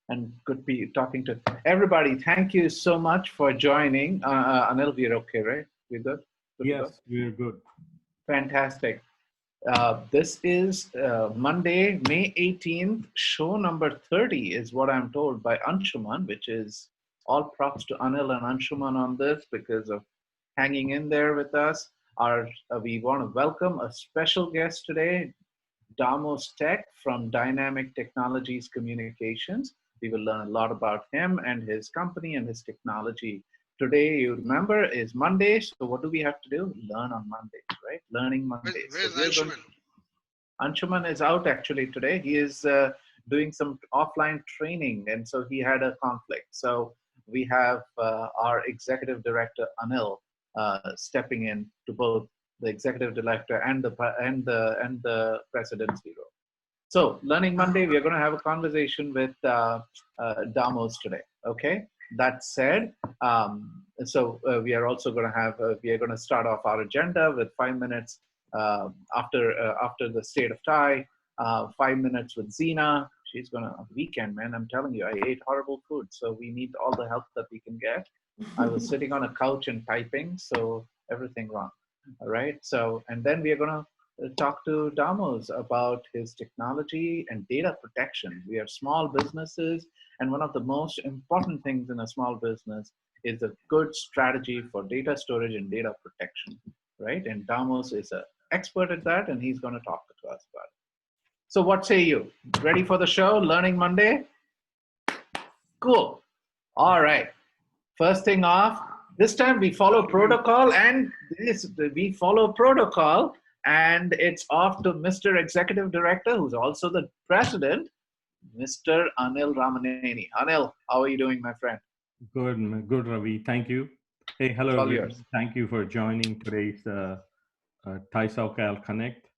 and good be talking to everybody. Thank you so much for joining. Anil, we're okay, right? We're good? Good to go? Yes, we're good. Fantastic. This is Monday, May 18th. Show number 30 is what I'm told by Anshuman, which is all props to Anil and Anshuman on this because of hanging in there with us. We want to welcome a special guest today, Damos Tech from Dynamic Technologies Communications. We will learn a lot about him and his company and his technology. Today, you remember, is Monday. So what do we have to do? Learn on Mondays, right? Learning Mondays. Where's so Anshuman? Anshuman is out actually today. He is doing some offline training, and so he had a conflict. So we have our executive director Anil stepping in to both the executive director and the presidency role. So, Learning Monday, we are going to have a conversation with Damos today. Okay. That said, we are also going to have we are going to start off our agenda with 5 minutes after the state of TiE, 5 minutes with Zina. She's going to weekend, man. I'm telling you, I ate horrible food, so we need all the help that we can get. I was sitting on a couch and typing, so everything wrong. All right. So, and then we are going to talk to Damos about his technology and data protection. We are small businesses, and one of the most important things in a small business is a good strategy for data storage and data protection, right? And Damos is an expert at that, and he's going to talk to us about it. So what say you? Ready for the show, Learning Monday? Cool. All right. First thing off, this time we follow protocol, and and it's off to Mr. Executive Director, who's also the president, Mr. Anil Ramaneni. Anil, how are you doing, my friend? Good, Ravi. Thank you. Hey, hello, everyone. Thank you for joining today's TiE SoCal Connect.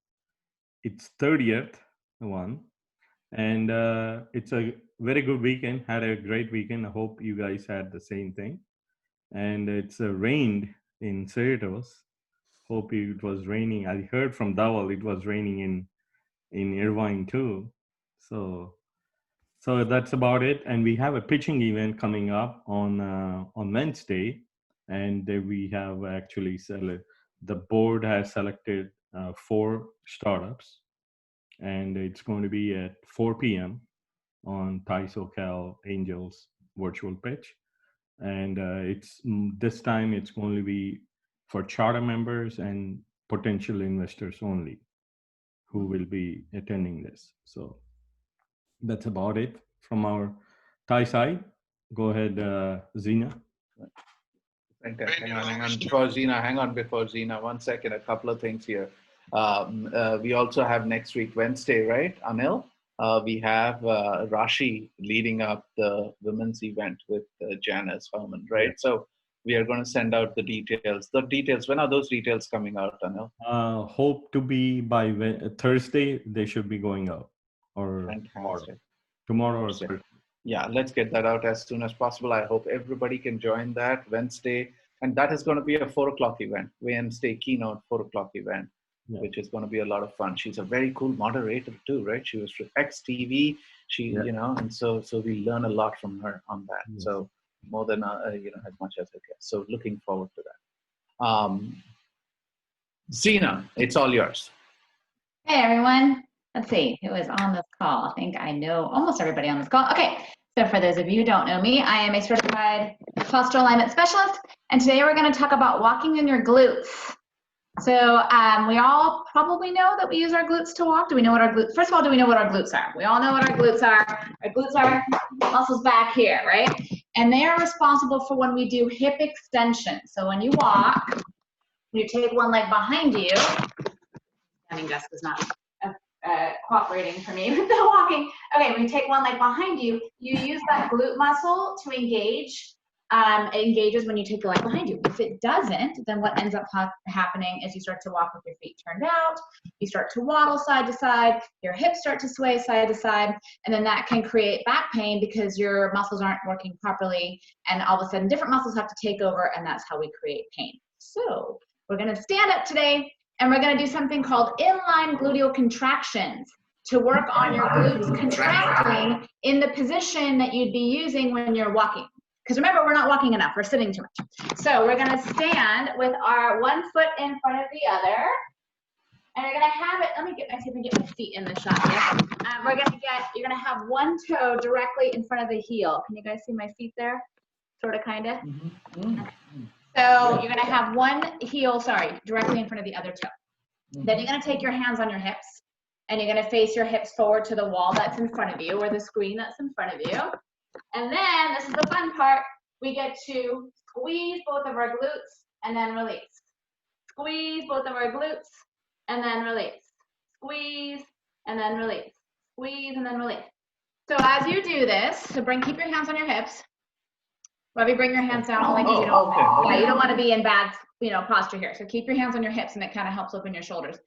It's 30th one, and it's a very good weekend. Had a great weekend. I hope you guys had the same thing. And it's rained in Cerritos. Hope it was raining. I heard from Dawal it was raining in Irvine too. So that's about it. And we have a pitching event coming up on Wednesday, and we have actually the board has selected 4 startups, and it's going to be at 4 p.m. on TiE SoCal Angels virtual pitch. And this time it's going to be for charter members and potential investors only who will be attending this. So that's about it from our TiE side. Go ahead, Zina. Hang on before Zina. 1 second, a couple of things here. We also have next week, Wednesday, right, Anil? We have Rashi leading up the women's event with Janice Herman, right? Yeah. So we are going to send out the details. When are those details coming out, Anil? Hope to be by Thursday. They should be going out, or tomorrow or Thursday. Yeah, let's get that out as soon as possible. I hope everybody can join that Wednesday, and that is going to be a 4 o'clock event. Wednesday keynote 4 o'clock event. Yeah. Which is going to be a lot of fun. She's a very cool moderator too, right? She was with XTV. And so we learn a lot from her on that. Yes. So more than as much as I guess. So looking forward to that. Zina, it's all yours. Hey everyone. Let's see who is on this call. I think I know almost everybody on this call. Okay. So for those of you who don't know me, I am a certified posture alignment specialist, and today we're going to talk about walking in your glutes. So we all probably know that we use our glutes to walk. Do we know what our glutes? First of all, do we know what our glutes are? We all know what our glutes are. Our glutes are muscles back here, right? And they are responsible for when we do hip extension. So when you walk, you take one leg behind you. Standing desk is not cooperating for me with the walking. Okay, when you take one leg behind you, you use that glute muscle to engage. It engages when you take the leg behind you. If it doesn't, then what ends up happening is you start to walk with your feet turned out, you start to waddle side to side, your hips start to sway side to side, and then that can create back pain because your muscles aren't working properly, and all of a sudden different muscles have to take over, and that's how we create pain. So we're going to stand up today, and we're going to do something called inline gluteal contractions to work on your glutes contracting in the position that you'd be using when you're walking. Because remember, we're not walking enough, we're sitting too much. So we're gonna stand with our one foot in front of the other, and you're gonna have it, let me see if I can get my feet in the shot here. You're gonna have one toe directly in front of the heel. Can you guys see my feet there? Sorta, kinda. So you're gonna have one heel, directly in front of the other toe. Then you're gonna take your hands on your hips, and you're gonna face your hips forward to the wall that's in front of you, or the screen that's in front of you. And then, this is the fun part, we get to squeeze both of our glutes and then release. Squeeze both of our glutes and then release. Squeeze and then release. Squeeze and then release. So as you do this, keep your hands on your hips. Maybe bring your hands down only because you don't want to be in bad posture here. So keep your hands on your hips, and it kind of helps open your shoulders.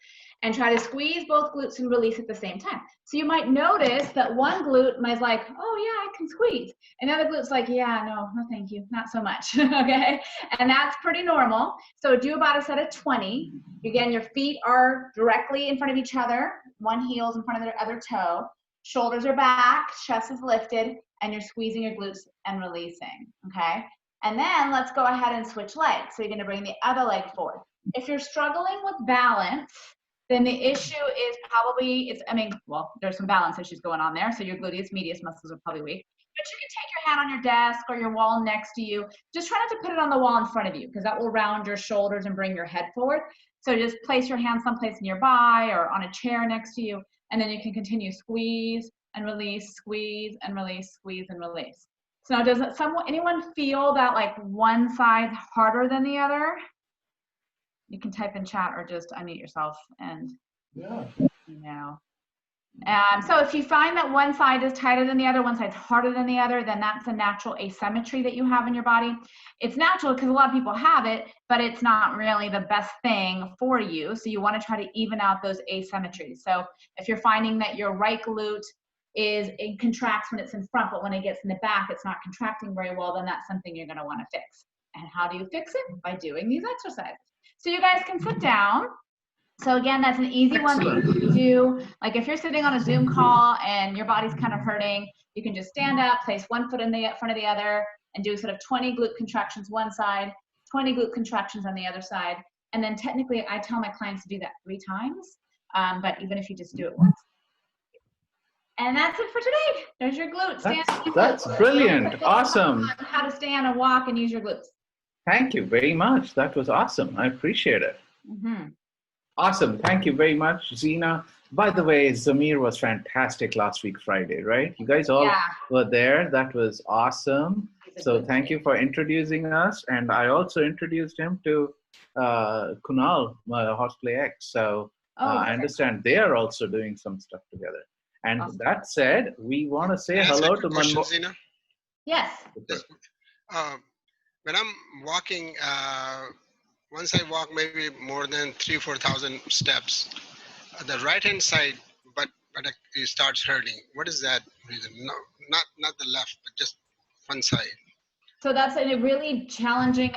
And try to squeeze both glutes and release at the same time. So you might notice that one glute might like, oh yeah, I can squeeze. And the other glute's like, yeah, no thank you, not so much, okay? And that's pretty normal. So do about a set of 20. Again, your feet are directly in front of each other. One heel's in front of the other toe. Shoulders are back, chest is lifted, and you're squeezing your glutes and releasing, okay? And then let's go ahead and switch legs. So you're gonna bring the other leg forward. If you're struggling with balance, then the issue is probably, there's some balance issues going on there. So your gluteus medius muscles are probably weak. But you can take your hand on your desk or your wall next to you. Just try not to put it on the wall in front of you, because that will round your shoulders and bring your head forward. So just place your hand someplace nearby or on a chair next to you, and then you can continue squeeze and release, squeeze and release, squeeze and release. So now, does anyone feel that like one side harder than the other? You can type in chat or just unmute yourself and so if you find that one side is tighter than the other, one side's harder than the other, then that's a natural asymmetry that you have in your body. It's natural because a lot of people have it, but it's not really the best thing for you. So you want to try to even out those asymmetries. So if you're finding that your right glute it contracts when it's in front, but when it gets in the back, it's not contracting very well, then that's something you're going to want to fix. And how do you fix it? By doing these exercises. So you guys can sit down. So again, that's an easy one to do. Like if you're sitting on a Zoom call and your body's kind of hurting, you can just stand up, place one foot in the front of the other, and do sort of 20 glute contractions one side, 20 glute contractions on the other side. And then technically, I tell my clients to do that 3 times. But even if you just do it once. And that's it for today. There's your glutes. That's brilliant. Awesome. How to stand and walk and use your glutes. Thank you very much. That was awesome. I appreciate it. Awesome. Thank you very much, Zina. By the way, Zamir was fantastic last week, Friday, right? You guys all were there. That was awesome. So thank you for introducing us. And I also introduced him to Kunal, Horseplay X. So I understand they are also doing some stuff together. And that said, we want to say hello to Manmohan. Zina? Yes. When I'm walking, once I walk maybe more than 3,000 or 4,000 steps, the right hand side, but it starts hurting. What is that reason? No, not the left, but just one side. So that's a really challenging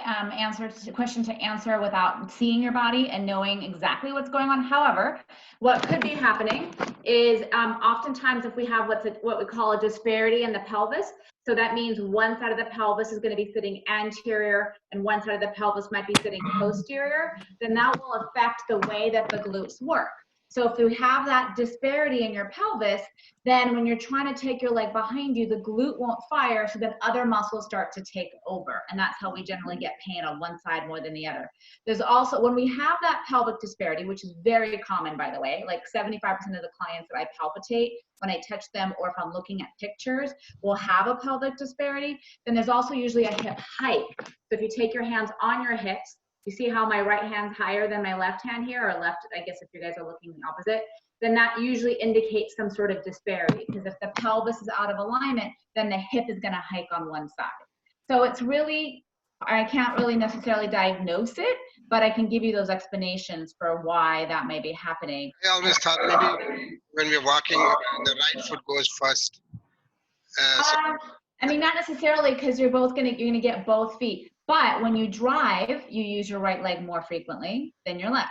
question to answer without seeing your body and knowing exactly what's going on. However, what could be happening is oftentimes if we have what we call a disparity in the pelvis, so that means one side of the pelvis is going to be sitting anterior and one side of the pelvis might be sitting posterior, then that will affect the way that the glutes work. So if you have that disparity in your pelvis, then when you're trying to take your leg behind you, the glute won't fire, so then other muscles start to take over. And that's how we generally get pain on one side more than the other. There's also, when we have that pelvic disparity, which is very common, by the way, like 75% of the clients that I palpitate, when I touch them or if I'm looking at pictures, will have a pelvic disparity. Then there's also usually a hip hike. So if you take your hands on your hips, you see how my right hand's higher than my left hand here, or left, I guess if you guys are looking the opposite, then that usually indicates some sort of disparity, because if the pelvis is out of alignment, then the hip is gonna hike on one side. So it's really, I can't really necessarily diagnose it, but I can give you those explanations for why that may be happening. I always thought maybe when we're walking, the right foot goes first. I mean, not necessarily, because you're gonna get both feet. But when you drive, you use your right leg more frequently than your left.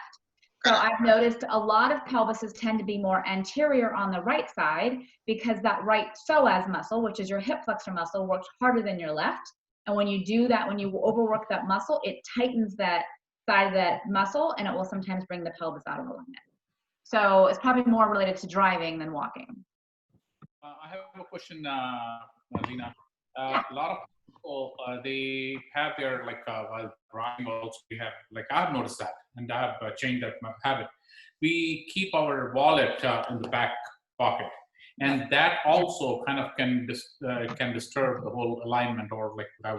So I've noticed a lot of pelvises tend to be more anterior on the right side because that right psoas muscle, which is your hip flexor muscle, works harder than your left. And when you do that, when you overwork that muscle, it tightens that side of that muscle, and it will sometimes bring the pelvis out of alignment. So it's probably more related to driving than walking. I have a question, Lena. A lot of people, they have their, like, while driving also, we have, like, I've noticed that, and I have changed that habit. We keep our wallet in the back pocket, and that also kind of can disturb the whole alignment or like of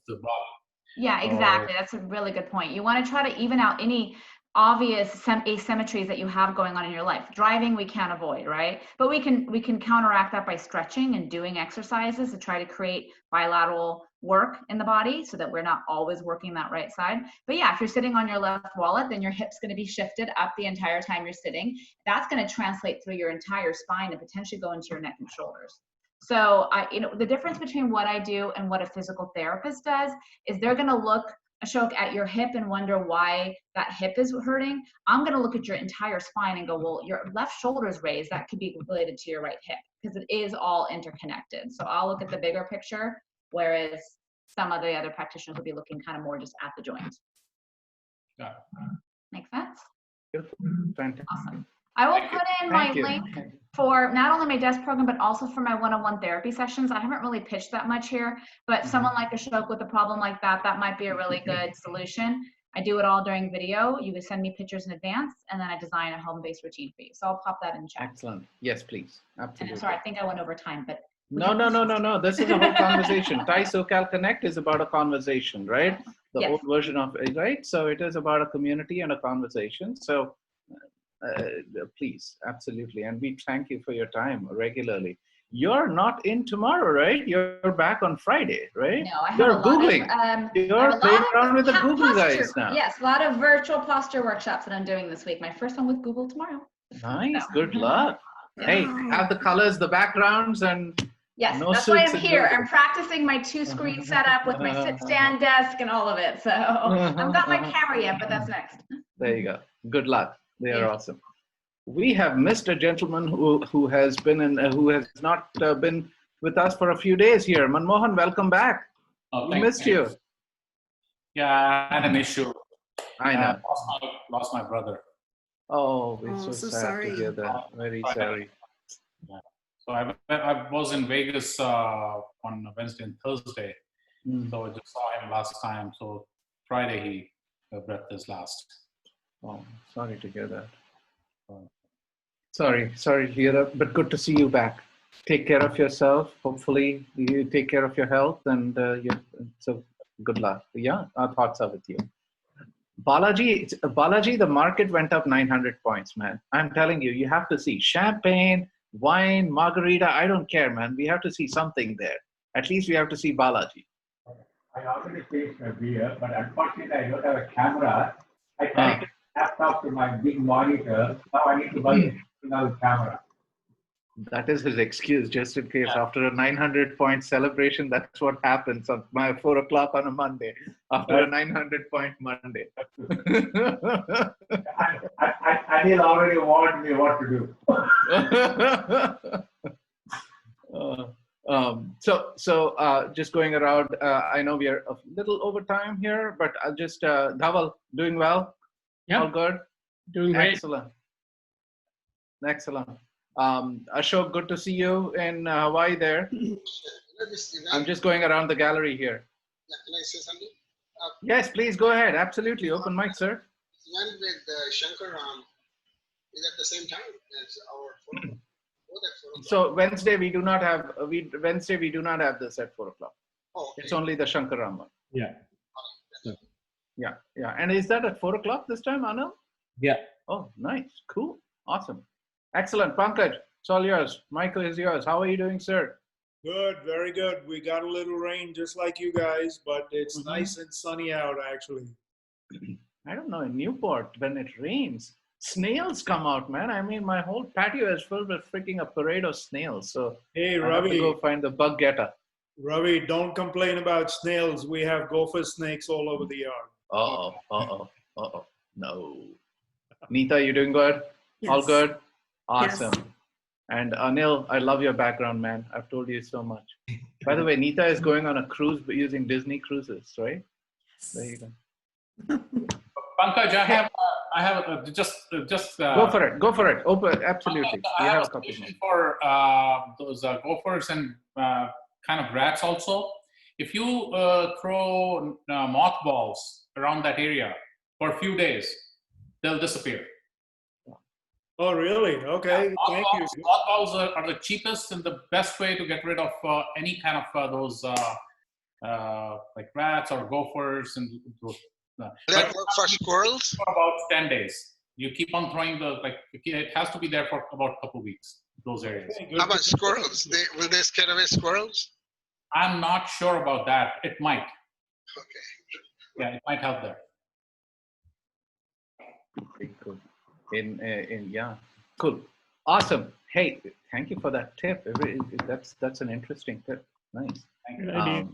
the body. Yeah, exactly. That's a really good point. You want to try to even out any obvious asymmetries that you have going on in your life. Driving we can't avoid, right? But we can counteract that by stretching and doing exercises to try to create bilateral work in the body so that we're not always working that right side. But yeah, if you're sitting on your left wallet, then your hip's going to be shifted up the entire time you're sitting. That's going to translate through your entire spine and potentially go into your neck and shoulders. So the difference between what I do and what a physical therapist does is they're going to look, Ashok, at your hip and wonder why that hip is hurting. I'm going to look at your entire spine and go, well, your left shoulder is raised. That could be related to your right hip because it is all interconnected. So I'll look at the bigger picture, whereas some of the other practitioners will be looking kind of more just at the joint. Yeah. Make sense? Fantastic. Awesome. I will put in my link for not only my desk program, but also for my one-on-one therapy sessions. I haven't really pitched that much here, but someone like Ashok with a problem like that, that might be a really good solution. I do it all during video. You can send me pictures in advance, and then I design a home-based routine for you. So I'll pop that in chat. Excellent. Yes, please. Absolutely. And sorry, I think I went over time, but No. This is a whole conversation. TiE SoCal Connect is about a conversation, right? The old version of it, right? So it is about a community and a conversation. So please, absolutely. And we thank you for your time regularly. You're not in tomorrow, right? You're back on Friday, right? No, I have You're a lot Googling. of, You're playing around with the Google guys now. Yes, a lot of virtual posture workshops that I'm doing this week. My first one with Google tomorrow. Nice. Good luck. Hey, have the colors, the backgrounds, and yes, no that's why I'm suits here. I'm practicing my 2-screen setup with my sit-stand desk and all of it. So I've got my camera yet, but that's next. There you go. Good luck. They are awesome. We have missed a gentleman who has been who has not been with us for a few days here. Manmohan, welcome back. Oh, we missed you. Yeah, I had an issue. I know. Lost my brother. Oh, it's so sad sorry to hear that. Very sorry. Yeah. So I was in Vegas on Wednesday and Thursday. So I just saw him last time. So Friday he breathed his last. Oh, sorry to hear that. Sorry to hear that, but good to see you back. Take care of yourself. Hopefully you take care of your health, and so good luck. Yeah, our thoughts are with you. Balaji, the market went up 900 points, man. I'm telling you, you have to see champagne, wine, margarita. I don't care, man. We have to see something there. At least we have to see Balaji. I already tasted a beer, but unfortunately I don't have a camera. I connected the laptop to my big monitor. Now I need to buy another camera. That is his excuse, just in case. After a 900-point celebration, that's what happens on my 4 o'clock on a Monday. After a 900-point Monday. Anil already warned me what to do. Just going around, I know we are a little over time here, but I'll just, Dhaval, doing well? Yeah. All good? Doing great. Excellent. Ashok, good to see you in Hawaii there. I'm just going around the gallery here. Can I say something? Yes, please go ahead. Absolutely. Open mic, sir. Went with Shankaram is at the same time as our photo. So Wednesday we do not have this at 4 o'clock. Oh, okay. It's only the Shankaram one. Yeah. Yeah. And is that at 4 o'clock this time, Anil? Yeah. Oh, nice. Cool. Awesome. Excellent. Pankaj, it's all yours. Michael is yours. How are you doing, sir? Good, very good. We got a little rain just like you guys, but it's nice and sunny out actually. I don't know, in Newport, when it rains, snails come out, man. I mean, my whole patio is filled with freaking a parade of snails. So hey, I have to go find the bug getter. Ravi, don't complain about snails. We have gopher snakes all over the yard. Uh-oh. No. Neeta, you doing good? Yes. All good? Awesome. Yes. And Anil, I love your background, man. I've told you so much. By the way, Neeta is going on a cruise using Disney Cruises, right? There you go. Pankaj, I have Go for it. Go for it. Open. Absolutely. I You have have a a copy. solution for those gophers and kind of rats also. If you throw mothballs around that area for a few days, they'll disappear. Oh, really? Okay. Thank you. Mothballs are the cheapest and the best way to get rid of any kind of those like rats or gophers and those. That work for squirrels? For about 10 days. You keep on throwing it has to be there for about a couple of weeks, those areas. Okay, good. How about squirrels? Will they scare away squirrels? I'm not sure about that. It might. Okay. Yeah, it might help there. Very cool. Yeah, cool. Awesome. Hey, thank you for that tip. That's an interesting tip. Nice. Thank you.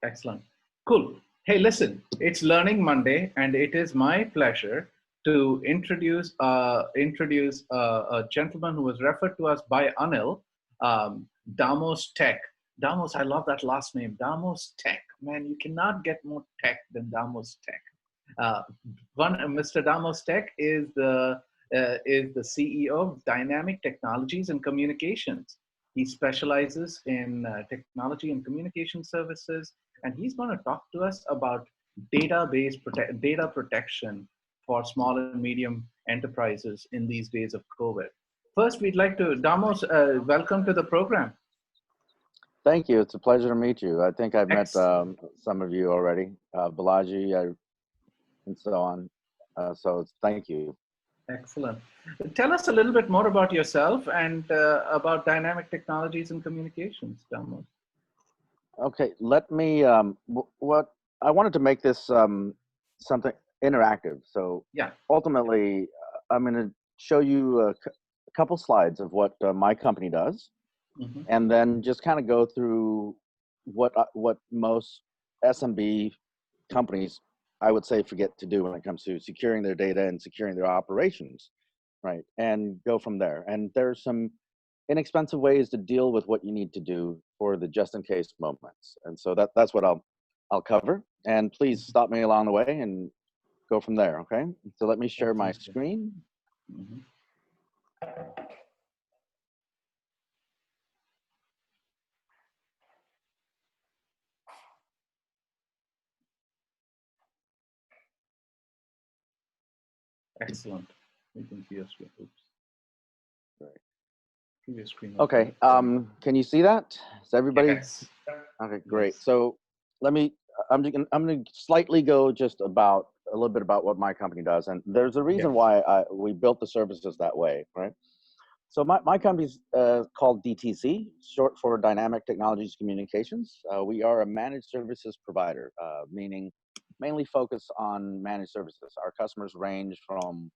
Excellent. Cool. Hey, listen, it's Learning Monday, and it is my pleasure to introduce a gentleman who was referred to us by Anil, Damos Tech. Damos, I love that last name, Damos Tech. Man, you cannot get more tech than Damos Tech. Mr. Damos Tech is the CEO of Dynamic Technologies and Communications. He specializes in technology and communication services, and he's going to talk to us about data protection for small and medium enterprises in these days of COVID. First, we'd like to, Damos, welcome to the program. Thank you. It's a pleasure to meet you. I think I've met some of you already, Balaji, and so on. So thank you. Excellent. Tell us a little bit more about yourself and about Dynamic Technologies and Communications, Damos. Okay, let me, what I wanted to make this something interactive. So yeah, ultimately, I'm going to show you a couple slides of what my company does, and then just kind of go through what most SMB companies, I would say, forget to do when it comes to securing their data and securing their operations, right? And go from there. And there's some inexpensive ways to deal with what you need to do for the just-in-case moments. And so that's what I'll cover. And please stop me along the way and go from there, okay? So let me share my screen. Excellent. We can see your screen. Oops. Right. Previous screen. Okay. Can you see that? Is everybody? Yes. Okay, great. Yes. So I'm going to slightly go just about a little bit about what my company does, and there's a reason why we built the services that way, right? So my company's called DTC, short for Dynamic Technologies Communications. We are a managed services provider, meaning mainly focus on managed services. Our customers range from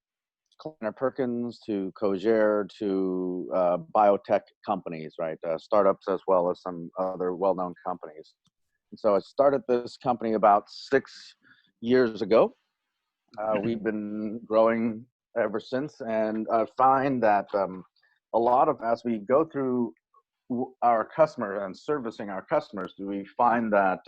Kleiner Perkins to Kogere to biotech companies, right? Startups as well as some other well-known companies. And so I started this company about 6 years ago. We've been growing ever since, and I find that a lot of, as we go through our customer and servicing our customers, we find that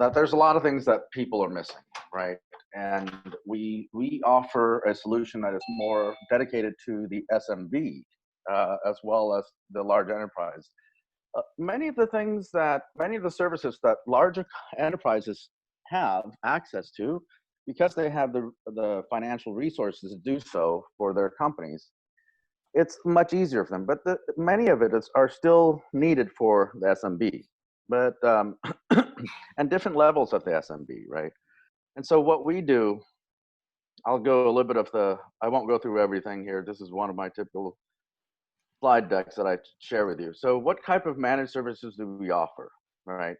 that there's a lot of things that people are missing, right? And we offer a solution that is more dedicated to the SMB as well as the large enterprise. Many of the services that larger enterprises have access to, because they have the financial resources to do so for their companies, it's much easier for them. But many of it are still needed for the SMB, but and different levels of the SMB, right? And so what we do, I'll go a little bit of I won't go through everything here. This is one of my typical slide decks that I share with you. So what type of managed services do we offer, right?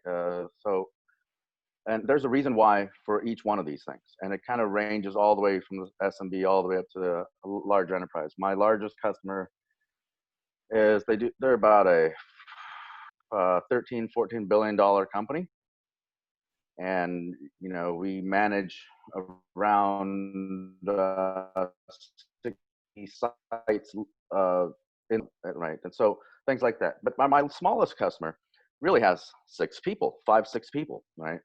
And there's a reason why for each one of these things. And it kind of ranges all the way from the SMB all the way up to the large enterprise. My largest customer is, they're about a $13, $14 billion company. and we manage around 60 sites right, and so things like that. But my smallest customer really has 6 people, 5-6 people, right?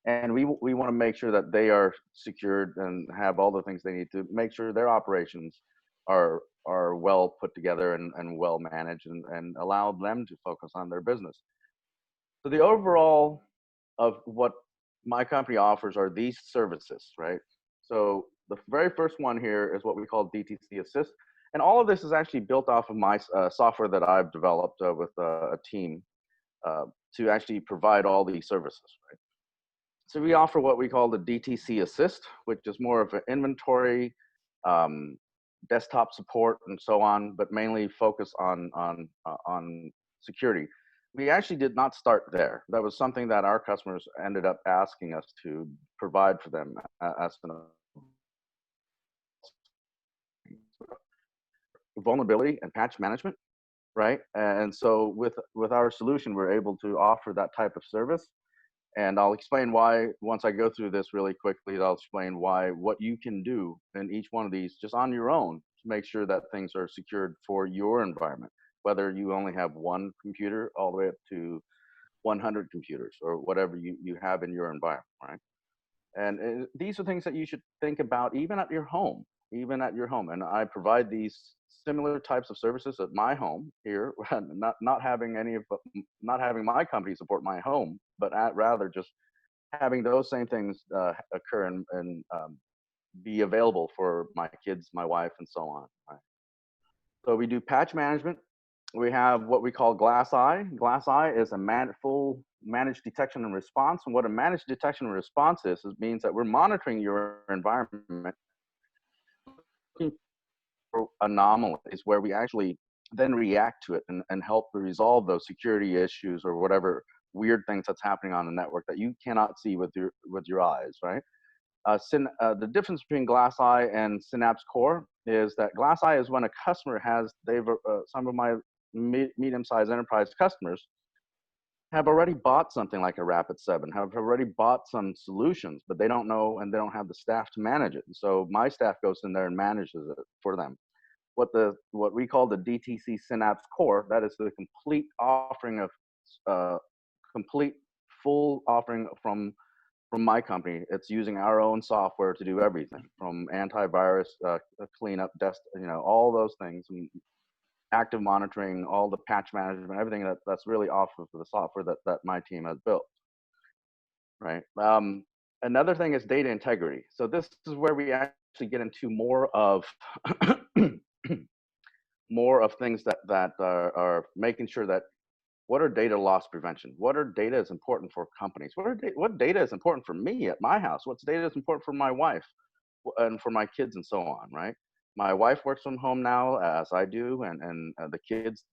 And we want to make sure that they are secured and have all the things they need to make sure their operations are well put together and well managed, and allow them to focus on their business. So the overall of what my company offers are these services, right? So the very first one here is what we call DTC Assist. And all of this is actually built off of my software that I've developed with a team to actually provide all these services, right? So we offer what we call the DTC Assist, which is more of an inventory, desktop support, and so on, but mainly focus on security. We actually did not start there. That was something that our customers ended up asking us to provide for them as vulnerability and patch management, right? And so with our solution, we're able to offer that type of service. And I'll explain why once I go through this really quickly. I'll explain why what you can do in each one of these just on your own to make sure that things are secured for your environment, whether you only have one computer all the way up to 100 computers or whatever you have in your environment, right? And these are things that you should think about even at your home, And I provide these similar types of services at my home here, not having my company support my home, but rather just having those same things occur and be available for my kids, my wife, and so on. Right? So we do patch management. We have what we call Glass Eye. Glass Eye is a full managed detection and response. And what a managed detection and response is means that we're monitoring your environment, looking for anomalies where we actually then react to it and help resolve those security issues or whatever weird things that's happening on the network that you cannot see with your eyes, right? The difference between Glass Eye and Synapse Core is that Glass Eye is when a customer some of my medium-sized enterprise customers have already bought something like a Rapid7, have already bought some solutions, but they don't know and they don't have the staff to manage it. And so my staff goes in there and manages it for them. What we call the DTC Synapse Core, that is the complete offering of complete full offering from my company. It's using our own software to do everything from antivirus, cleanup, all those things, and active monitoring, all the patch management, everything that's really off of the software that my team has built, right? Another thing is data integrity. So this is where we actually get into more of more of things that are making sure that what are data loss prevention? What are data is important for companies? What data is important for me at my house? What's data is important for my wife and for my kids and so on, right? My wife works from home now, as I do, and the kids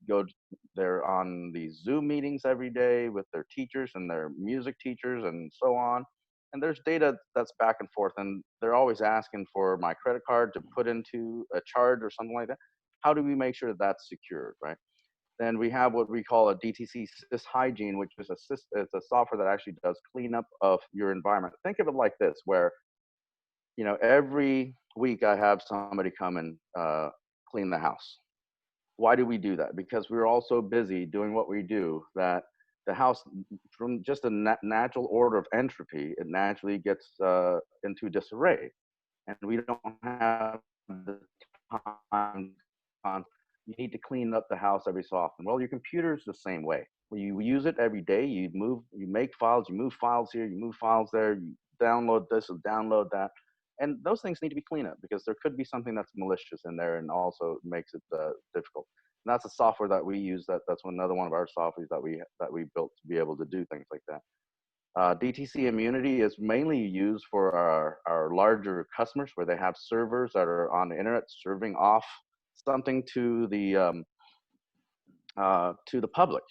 they're on these Zoom meetings every day with their teachers and their music teachers and so on. And there's data that's back and forth, and they're always asking for my credit card to put into a charge or something like that. How do we make sure that's secured, right? Then we have what we call a DTC Sys Hygiene, which is it's a software that actually does cleanup of your environment. Think of it like this, where every week I have somebody come and clean the house. Why do we do that? Because we're all so busy doing what we do that the house, from just a natural order of entropy, it naturally gets into disarray, and we don't have the time. You need to clean up the house every so often. Well, your computer's the same way. When you use it every day, you make files, you move files here, you move files there, you download this or download that. And those things need to be cleaned up because there could be something that's malicious in there and also makes it difficult. And that's a software that we use. That's another one of our softwares that we built to be able to do things like that. DTC Immunity is mainly used for our larger customers where they have servers that are on the internet serving off something to the public.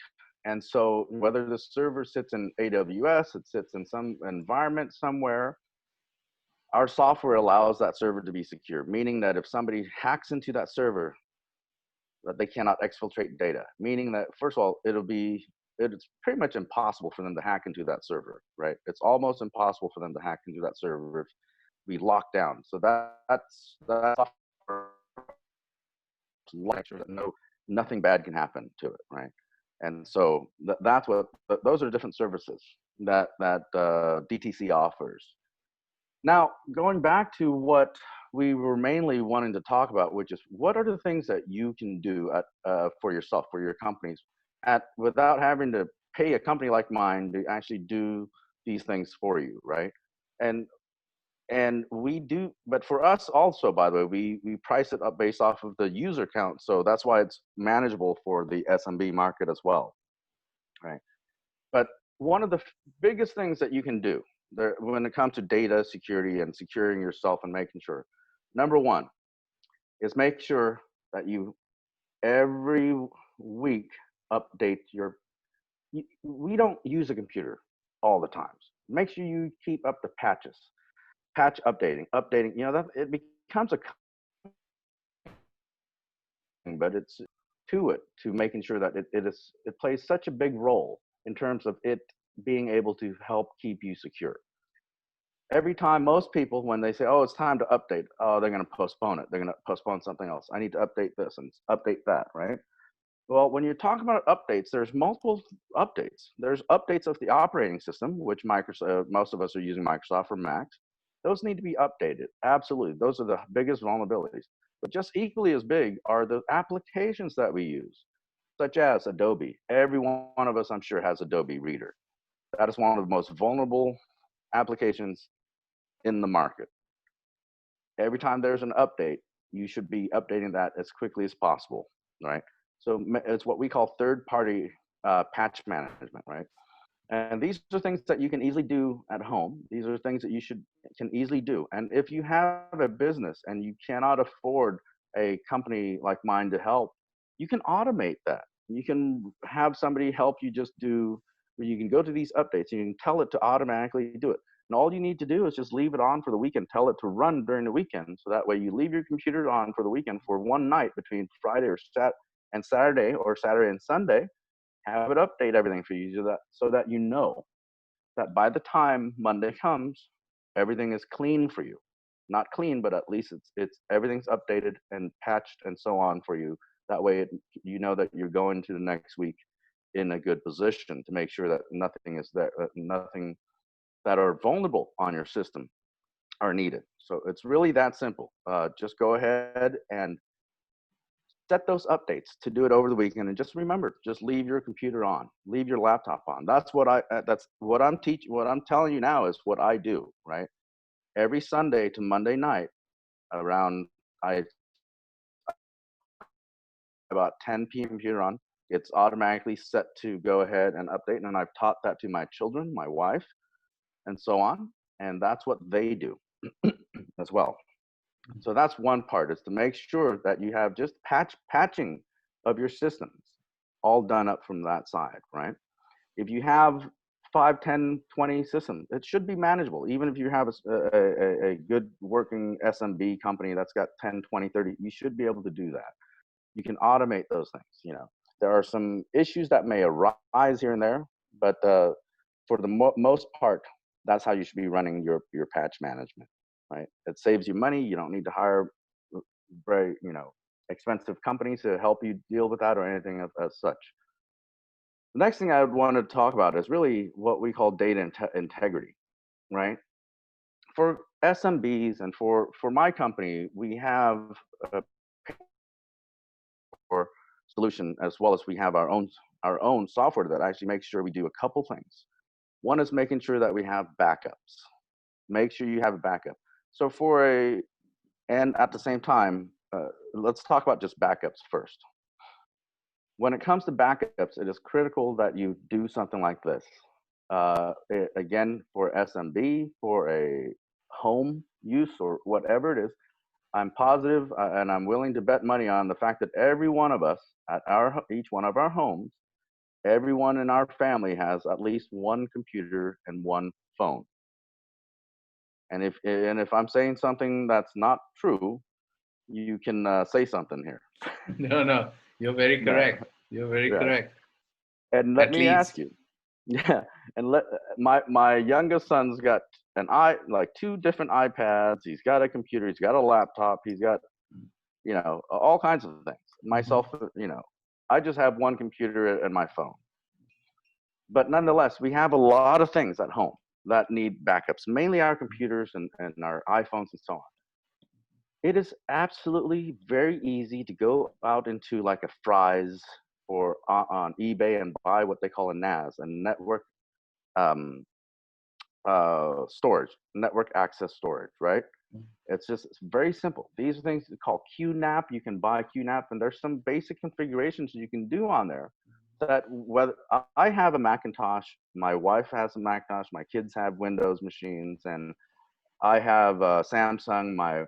And so whether the server sits in AWS, it sits in some environment somewhere, our software allows that server to be secure, meaning that if somebody hacks into that server, that they cannot exfiltrate data, meaning that, first of all, it's pretty much impossible for them to hack into that server, right? It's almost impossible for them to hack into that server if we lock down. So that's nothing bad can happen to it, right? And so that's what those are different services that DTC offers. Now, going back to what we were mainly wanting to talk about, which is what are the things that you can do for yourself, for your companies, without having to pay a company like mine to actually do these things for you, right? And we do, but for us also, by the way, we price it up based off of the user count, so that's why it's manageable for the SMB market as well, right? But one of the biggest things that you can do when it comes to data security and securing yourself and making sure, number one is make sure that you every week update we don't use a computer all the times. Make sure you keep up the patch updating, you know, that it becomes but it's to making sure that it plays such a big role in terms of it being able to help keep you secure. Every time, most people, when they say, oh, it's time to update, oh, they're going to postpone it. They're going to postpone something else. I need to update this and update that, right? Well, when you're talking about updates, there's multiple updates. There's updates of the operating system, which most of us are using Microsoft or Macs. Those need to be updated. Absolutely. Those are the biggest vulnerabilities. But just equally as big are the applications that we use, such as Adobe. Every one of us, I'm sure, has Adobe Reader. That is one of the most vulnerable applications in the market. Every time there's an update, you should be updating that as quickly as possible, right? So it's what we call third-party patch management, right? And these are things that you can easily do at home. These are things that you can easily do. And if you have a business and you cannot afford a company like mine to help, you can automate that. You can have somebody help you just you can go to these updates and you can tell it to automatically do it. And all you need to do is just leave it on for the weekend, tell it to run during the weekend. So that way you leave your computer on for the weekend for one night between Friday and Saturday, or Saturday and Sunday, have it update everything for you so that you know that by the time Monday comes, everything is clean for you. Not clean, but at least everything's updated and patched and so on for you. That way you know that you're going to the next week in a good position to make sure that nothing that are vulnerable on your system are needed. So it's really that simple. Just go ahead and set those updates to do it over the weekend, and just remember, just leave your computer on, leave your laptop on. That's what I'm teaching. What I'm telling you now is what I do, right? Every Sunday to Monday night around about 10 p.m. computer on, it's automatically set to go ahead and update. And I've taught that to my children, my wife, and so on. And that's what they do as well. So that's one part, is to make sure that you have just patching of your systems all done up from that side, right? If you have 5, 10, 20 systems, it should be manageable. Even if you have a good working SMB company that's got 10, 20, 30, you should be able to do that. You can automate those things, you know. There are some issues that may arise here and there, but for the most part, that's how you should be running your patch management, right? It saves you money. You don't need to hire very, expensive companies to help you deal with that or anything as such. The next thing I would want to talk about is really what we call data integrity, right? For SMBs and for my company, we have a solution, as well as we have our own software that actually makes sure we do a couple things. One is making sure that we have backups. Make sure you have a backup. So and at the same time, let's talk about just backups first. When it comes to backups, it is critical that you do something like this. Again, for SMB, for a home use or whatever it is, I'm positive and I'm willing to bet money on the fact that every one of us at each one of our homes, everyone in our family has at least one computer and one phone. And if I'm saying something that's not true, you can say something here. No, you're very correct. You're very correct. And let At me least. ask you, yeah, and my youngest son's got like two different iPads. He's got a computer. He's got a laptop. He's got, you know, all kinds of things. Myself, you know, I just have one computer and my phone. But nonetheless, we have a lot of things at home that need backups, mainly our computers and our iPhones and so on. It is absolutely very easy to go out into like a Fry's or on eBay and buy what they call a NAS, a network um, storage, network access storage, right? It's very simple. These are things called QNAP. You can buy QNAP, and there's some basic configurations you can do on there. That whether I have a Macintosh, my wife has a Macintosh, my kids have Windows machines, and I have Samsung. My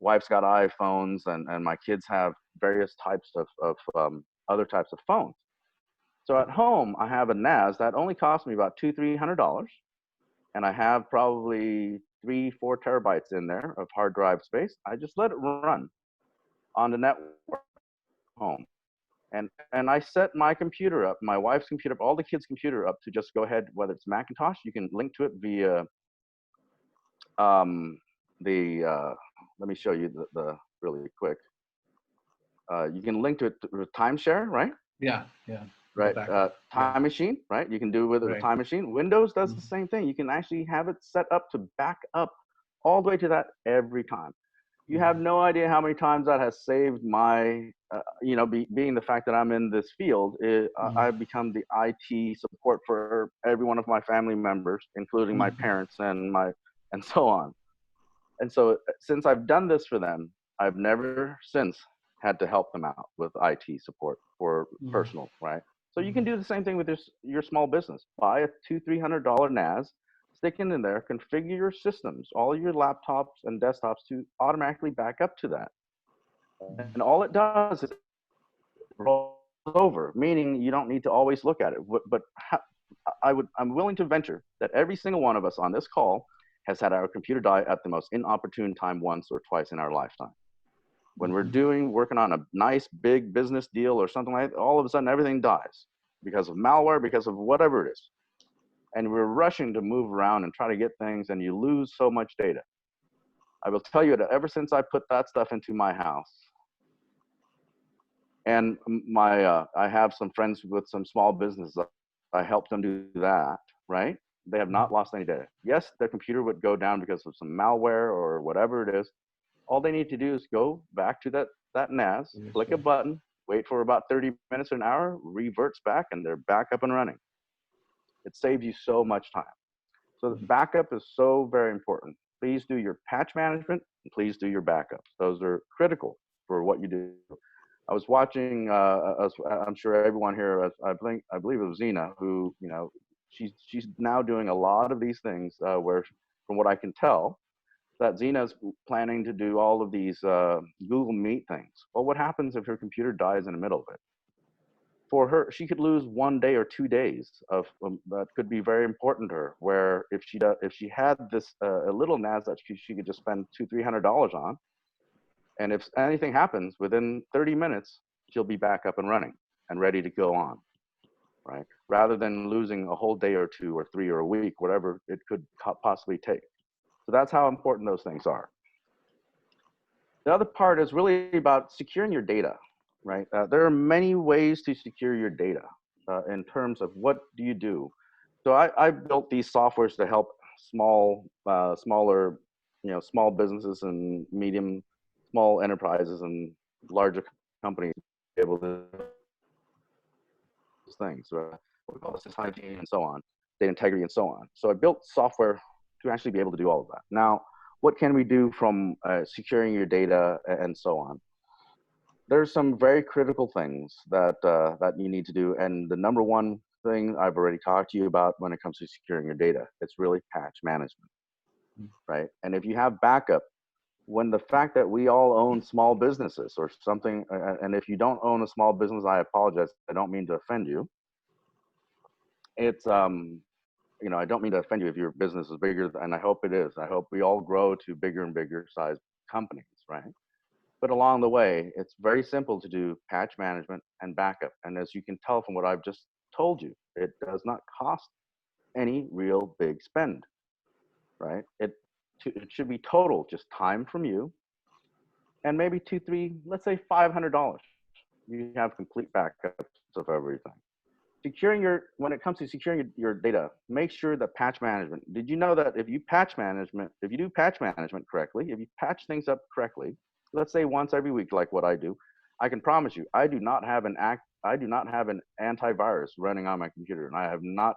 wife's got iPhones, and my kids have various types of other types of phones. So at home, I have a NAS that only cost me about $200-300, and I have probably 3-4 terabytes in there of hard drive space. I just let it run on the network home, and I set my computer up, my wife's computer up, all the kids' computer up to just go ahead. Whether it's Macintosh, you can link to it via the. Let me show you the really quick. You can link to it with timeshare, right? Yeah, yeah. Right. Time machine, right? You can do with a time machine. Windows does the same thing. You can actually have it set up to back up all the way to that every time. You have no idea how many times that has saved my, you know, being the fact that I'm in this field, I've become the IT support for every one of my family members, including my parents and so on. And so since I've done this for them, I've never since had to help them out with IT support for personal, right? So you can do the same thing with your small business. Buy a $200-300 NAS, stick it in there, configure your systems, all your laptops and desktops to automatically back up to that. And all it does is roll over, meaning you don't need to always look at it. But I'm willing to venture that every single one of us on this call has had our computer die at the most inopportune time once or twice in our lifetime. When we're working on a nice big business deal or something like that, all of a sudden everything dies because of malware, because of whatever it is. And we're rushing to move around and try to get things, and you lose so much data. I will tell you that ever since I put that stuff into my house, and I have some friends with some small businesses, I helped them do that, right? They have not lost any data. Yes, their computer would go down because of some malware or whatever it is. All they need to do is go back to that NAS, click a button, wait for about 30 minutes or an hour, reverts back, and they're back up and running. It saves you so much time. So the backup is so very important. Please do your patch management, and please do your backups. Those are critical for what you do. I was watching, I'm sure everyone here, I believe it was Zena, who, you know, she's now doing a lot of these things where, from what I can tell, that Zena's planning to do all of these Google Meet things. Well, what happens if her computer dies in the middle of it? For her, she could lose 1 day or 2 days of that could be very important to her. Where if she had this a little NAS that she could just spend $200-300 on, and if anything happens within 30 minutes, she'll be back up and running and ready to go on, right? Rather than losing a whole day or 2 or 3 or a week, whatever it could possibly take. So that's how important those things are. The other part is really about securing your data, right? There are many ways to secure your data in terms of what do you do. So I built these softwares to help smaller, you know, small businesses and small enterprises and larger companies be able to do things, we call this hygiene and so on, data integrity and so on. So I built software to actually be able to do all of that. Now, what can we do from securing your data and so on? There's some very critical things that you need to do, and the number one thing I've already talked to you about when it comes to securing your data, it's really patch management, right? And if you have backup, when the fact that we all own small businesses or something, and if you don't own a small business, I apologize. I don't mean to offend you. It's you know, I don't mean to offend you if your business is bigger, and I hope it is. I hope we all grow to bigger and bigger size companies, right? But along the way, it's very simple to do patch management and backup. And as you can tell from what I've just told you, it does not cost any real big spend, right? It should be total, just time from you, and maybe two, three, let's say $500. You have complete backups of everything. Securing when it comes to securing your data, make sure that patch management. Did you know that if you do patch management correctly, if you patch things up correctly, let's say once every week, like what I do, I can promise you, I do not have an antivirus running on my computer, and I have not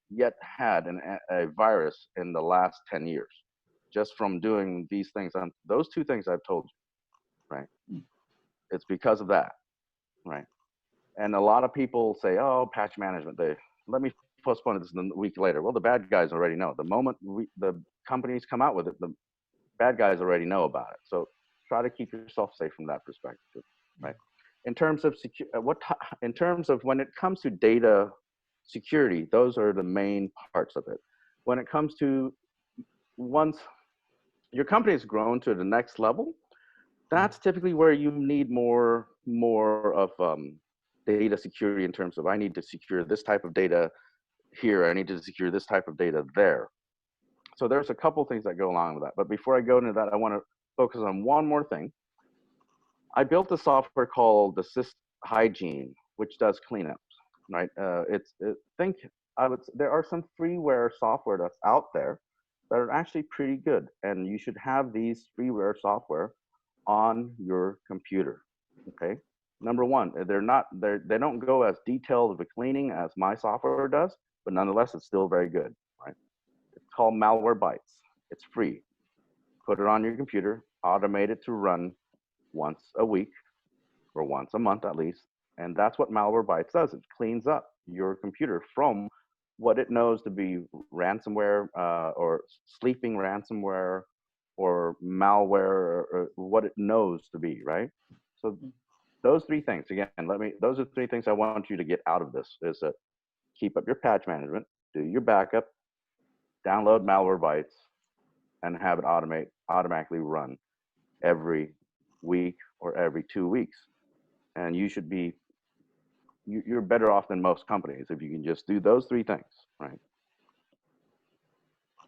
yet had a virus in the last 10 years, just from doing these things. Those two things I've told you, right? It's because of that, right? And a lot of people say, oh, patch management, let me postpone this a week later. Well, the bad guys already know. The moment the companies come out with it, the bad guys already know about it. So try to keep yourself safe from that perspective, right? In terms of when it comes to data security, those are the main parts of it. When it comes to once your company has grown to the next level, that's typically where you need more of data security, in terms of, I need to secure this type of data here, I need to secure this type of data there. So there's a couple things that go along with that. But before I go into that, I want to focus on one more thing. I built a software called the Sys Hygiene, which does cleanups, right? There are some freeware software that's out there that are actually pretty good, and you should have these freeware software on your computer. Okay. Number one, they don't go as detailed of a cleaning as my software does, but nonetheless, it's still very good, right? It's called Malwarebytes. It's free. Put it on your computer, automate it to run once a week or once a month at least. And that's what Malwarebytes does. It cleans up your computer from what it knows to be ransomware or sleeping ransomware or malware, or what it knows to be, right? So those three things, again, those are three things I want you to get out of this, is that keep up your patch management, do your backup, download Malwarebytes, and have it automatically run every week or every 2 weeks. And you're better off than most companies if you can just do those three things, right?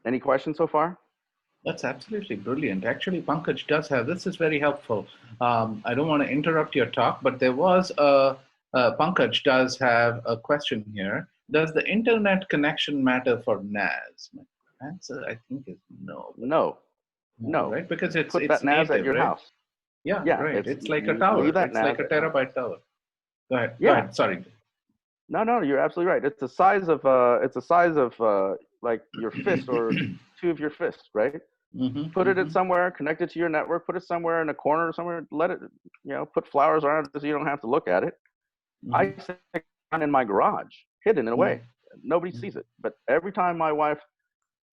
Any questions so far? That's absolutely brilliant. Actually, Pankaj does have, this is very helpful. I don't want to interrupt your talk, but there was Pankaj does have a question here. Does the internet connection matter for NAS? My answer, I think, is no. No. Right? Because it's that NAS native, at your right? house. Yeah, right. It's like a leave tower. that It's NAS like a terabyte tower. Go ahead. Yeah. Go ahead. Sorry. No, you're absolutely right. It's the size of like your fist or two of your fists, right? Put it in somewhere, connect it to your network, put it somewhere in a corner or somewhere, let it, put flowers around it so you don't have to look at it. I sit down in my garage, hidden in a way. Nobody sees it. But every time my wife,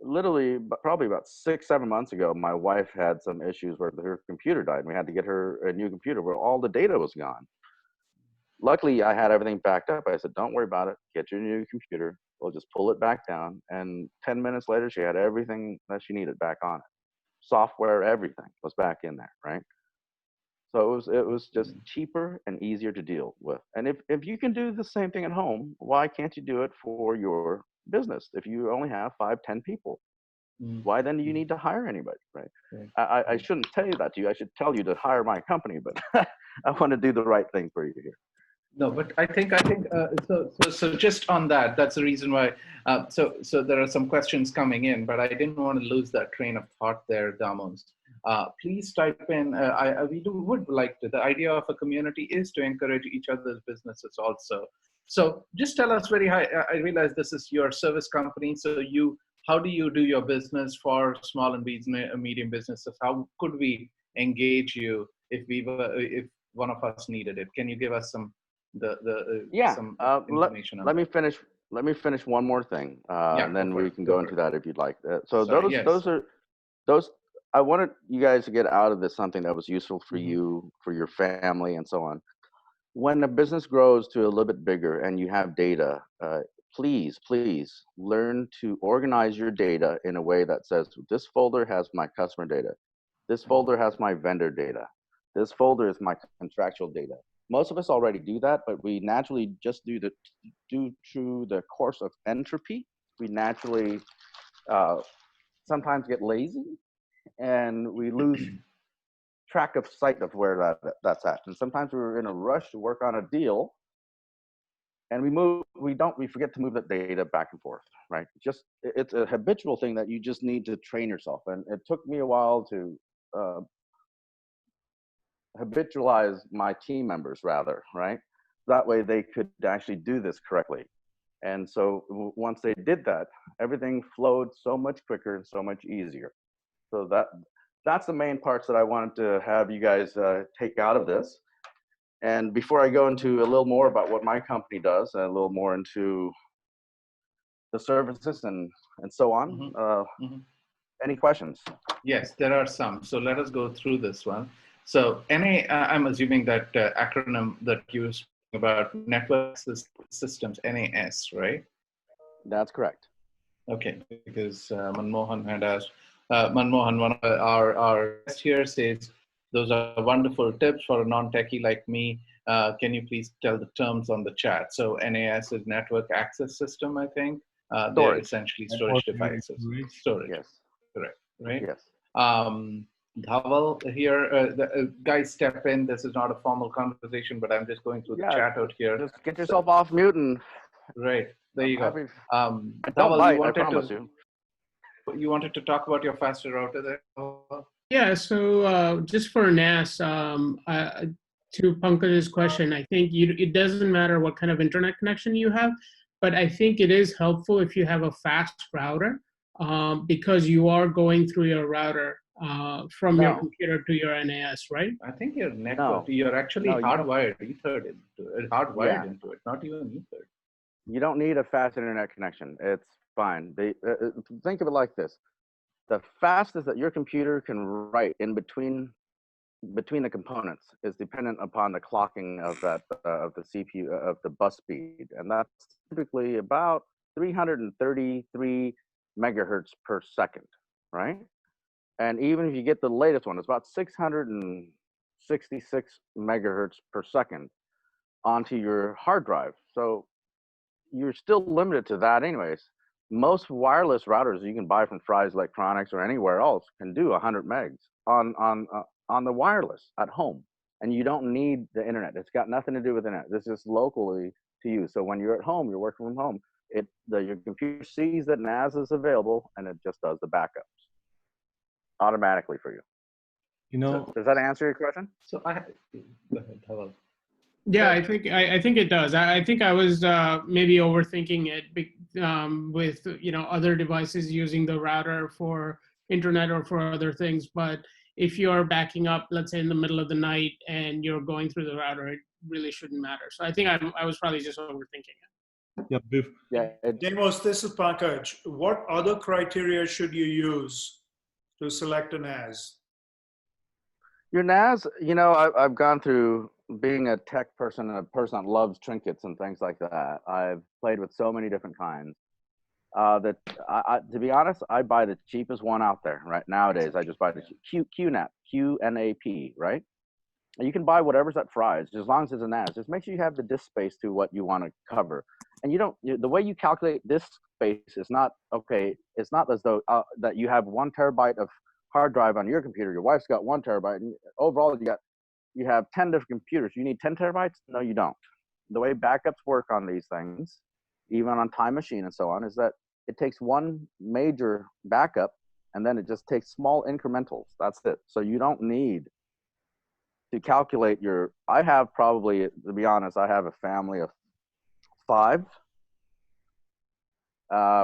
literally, probably about 6-7 months ago, my wife had some issues where her computer died, and we had to get her a new computer where all the data was gone. Luckily, I had everything backed up. I said, don't worry about it. Get your new computer. We'll just pull it back down. And 10 minutes later, she had everything that she needed back on it. Software, everything was back in there, right? So it was just cheaper and easier to deal with. And if you can do the same thing at home, why can't you do it for your business? If you only have 5-10 people, why then do you need to hire anybody, right? I shouldn't tell you that to you. I should tell you to hire my company, but I want to do the right thing for you here. No, but I think so just on that, that's the reason why. So there are some questions coming in, but I didn't want to lose that train of thought there, Damos. Please type in. Would like to. The idea of a community is to encourage each other's businesses also. So just tell us very high. I realize this is your service company. So how do you do your business for small and medium businesses? How could we engage you if one of us needed it? Can you give us some some information on let me finish one more thing, and then we can go into that if you'd like. I wanted you guys to get out of this something that was useful for you, for your family, and so on. When a business grows to a little bit bigger and you have data, please learn to organize your data in a way that says, this folder has my customer data, this folder has my vendor data, this folder is my contractual data, most of us already do that, but we naturally just due to the course of entropy, we naturally sometimes get lazy and we lose track of sight of where that's at. And sometimes we're in a rush to work on a deal and we forget to move that data back and forth, right? It's a habitual thing that you just need to train yourself. And it took me a while to habitualize my team members rather, right? That way they could actually do this correctly. And so once they did that, everything flowed so much quicker and so much easier. So that's the main parts that I wanted to have you guys take out of this. And before I go into a little more about what my company does, and a little more into the services and so on, any questions? Yes, there are some. So let us go through this one. So I'm assuming that acronym that you were speaking about, Network Systems, NAS, right? That's correct. Okay, because Manmohan had asked, Manmohan, one of our guests here, says, those are wonderful tips for a non-techie like me. Can you please tell the terms on the chat? So NAS is Network Access System, I think. They're essentially storage devices. Storage. Yes. Correct. Right? Yes. Dhaval here, guys step in. This is not a formal conversation, but I'm just going through the chat out here. Just get yourself off mute and. Right. There you go. Don't bite, I promise you. You wanted to talk about your faster router there? Yeah, so just for NAS, to Pankaj's question, I think it doesn't matter what kind of internet connection you have, but I think it is helpful if you have a fast router because you are going through your router from your computer to your NAS, right? I think your network, you're actually hardwired into it, not even Ethernet. You don't need a fast internet connection. It's fine. Think of it like this. The fastest that your computer can write in between the components is dependent upon the clocking of the CPU of the bus speed, and that's typically about 333 megahertz per second, right? And even if you get the latest one, it's about 666 megahertz per second onto your hard drive. So you're still limited to that anyways. Most wireless routers you can buy from Fry's Electronics or anywhere else can do 100 megs on the wireless at home, and you don't need the internet. It's got nothing to do with the internet. This is locally to you. So when you're at home, you're working from home, your computer sees that NAS is available, and it just does the backups automatically for you. So does that answer your question? So go ahead, Dhaval. Yeah, I think it does. I think I was maybe overthinking it with other devices using the router for internet or for other things. But if you're backing up, let's say in the middle of the night, and you're going through the router, it really shouldn't matter. So I think I was probably just overthinking it. Yeah. Demos, this is Pankaj. What other criteria should you use to select a NAS? Your NAS, I've gone through being a tech person and a person that loves trinkets and things like that. I've played with so many different kinds. To be honest, I buy the cheapest one out there right nowadays. I just buy the QNAP, QNAP, right? And you can buy whatever's at Fry's, as long as it's a NAS. Just make sure you have the disk space to what you want to cover. And the way you calculate disk space is not okay. It's not as though that you have 1 terabyte of hard drive on your computer. Your wife's got 1 terabyte, and overall you have 10 different computers. You need 10 terabytes? No, you don't. The way backups work on these things, even on Time Machine and so on, is that it takes one major backup, and then it just takes small incrementals. That's it. So you don't need to calculate I have probably, to be honest, I have a family of 5.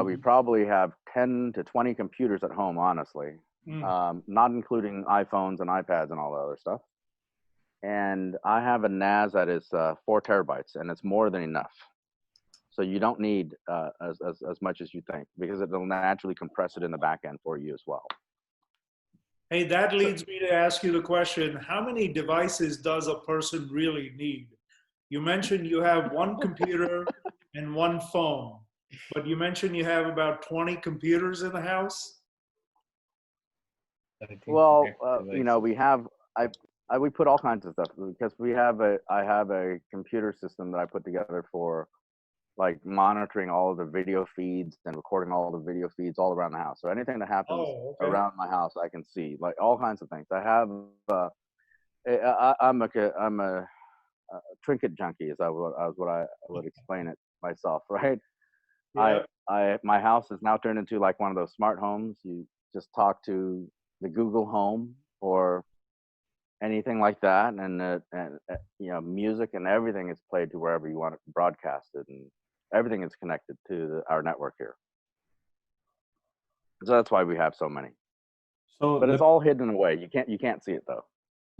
We probably have 10 to 20 computers at home, honestly, not including iPhones and iPads and all the other stuff. And I have a NAS that is 4 terabytes, and it's more than enough. So you don't need as much as you think, because it'll naturally compress it in the back end for you as well. Hey, that leads me to ask you the question, how many devices does a person really need? You mentioned you have 1 computer and 1 phone, but you mentioned you have about 20 computers in the house? Well, we have, we put all kinds of stuff because I have a computer system that I put together for like monitoring all of the video feeds and recording all the video feeds all around the house. So anything that happens around my house, I can see, like all kinds of things. I have, I'm a trinket junkie, is what I would explain it myself, right? Yeah. My house is now turned into like one of those smart homes. You just talk to the Google Home or anything like that, and you know, music and everything is played to wherever you want it broadcasted, and everything is connected to our network here. So that's why we have so many. So, but it's all hidden away. You can't see it though.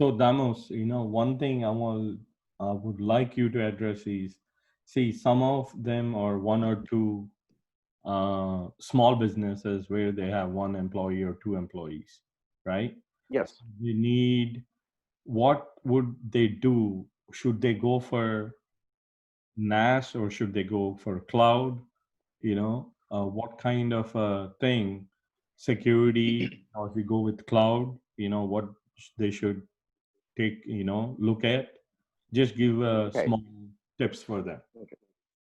So Damos, you know, one thing I would like you to address is, see, some of them are one or two small businesses where they have one employee or two employees, right? Yes. They need, what would they do? Should they go for NAS or should they go for cloud? You know, what kind of a thing, security, or if we go with cloud, you know, what they should take, you know, look at? Just give small tips for them.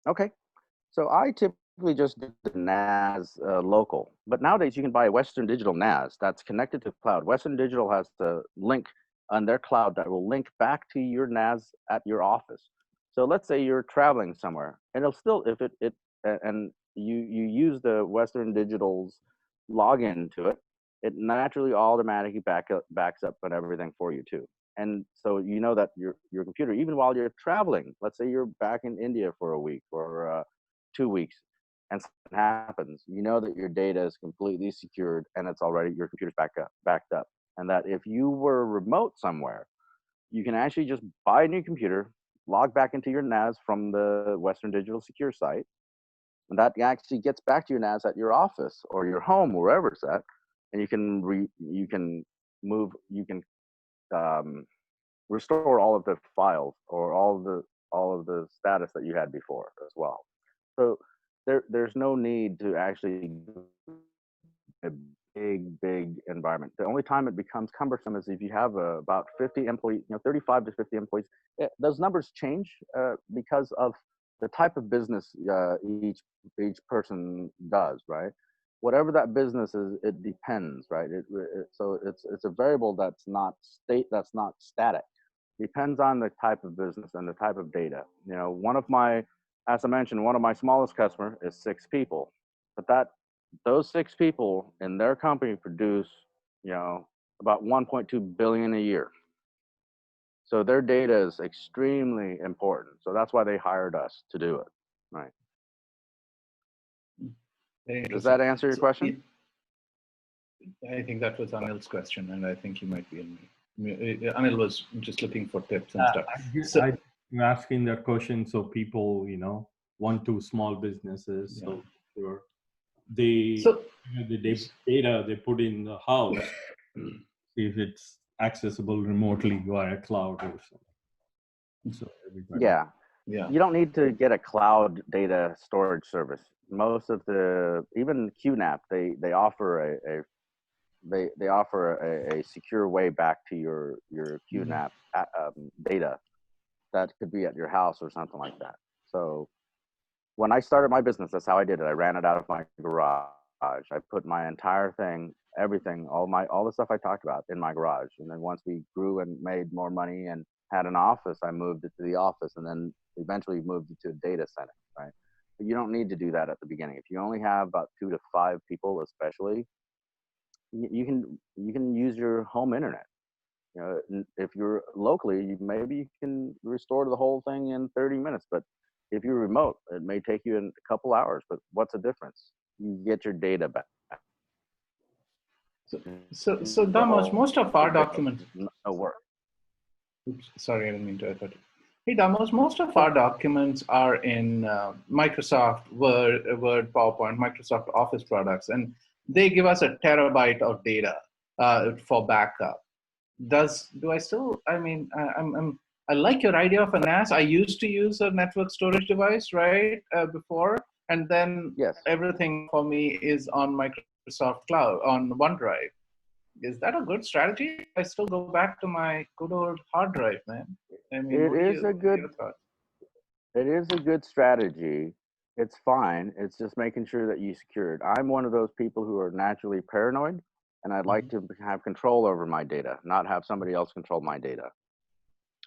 Okay. So I typically just do the NAS local, but nowadays you can buy a Western Digital NAS that's connected to cloud. Western Digital has the link on their cloud that will link back to your NAS at your office. So let's say you're traveling somewhere, and it'll still, if and you use the Western Digital's login to it, it naturally automatically backs up and everything for you too. And so you know that your computer, even while you're traveling, let's say you're back in India for a week or 2 weeks, and something happens, you know that your data is completely secured and it's already, your computer's backed up. And that if you were remote somewhere, you can actually just buy a new computer, log back into your NAS from the Western Digital Secure site, and that actually gets back to your NAS at your office or your home, wherever it's at, and you can restore all of the files or all of the status that you had before as well. So there's no need to actually a big environment. The only time it becomes cumbersome is if you have about 50 employees, 35 to 50 employees. Those numbers change because of the type of business each person does, right? Whatever that business is, it depends, right? So it's a variable that's not static. Depends on the type of business and the type of data. As I mentioned, one of my smallest customer is 6 people, but those 6 people in their company produce, about 1.2 billion a year. So their data is extremely important. So that's why they hired us to do it, right? Does that answer your question? I think that was Anil's question, and I think you might be in. Anil was just looking for tips and stuff. I'm asking that question so people, want to small businesses, so sure the data they put in the house, see if it's accessible remotely via cloud or something. So everybody. Yeah. You don't need to get a cloud data storage service. Most of even QNAP, they offer a secure way back to your QNAP data that could be at your house or something like that. So when I started my business, that's how I did it. I ran it out of my garage. I put my entire thing, everything, all the stuff I talked about in my garage. And then once we grew and made more money and had an office, I moved it to the office, and then eventually moved it to a data center, right? But you don't need to do that at the beginning. If you only have about 2 to 5 people, especially, you can use your home internet. If you're locally, maybe you can restore the whole thing in 30 minutes. But if you're remote, it may take you a couple hours. But what's the difference? You get your data back. So Damos, most of our documents. No work. Oops, sorry, I didn't mean to interrupt. Hey, Damos, most of our documents are in Microsoft Word, PowerPoint, Microsoft Office products, and they give us a terabyte of data for backup. I like your idea of a NAS. I used to use a network storage device, right, before, and then everything for me is on Microsoft Cloud, on OneDrive. Is that a good strategy? I still go back to my good old hard drive, man. I mean, It what is a are good. your thoughts? It is a good strategy. It's fine. It's just making sure that you secure it. I'm one of those people who are naturally paranoid, and I'd like to have control over my data, not have somebody else control my data.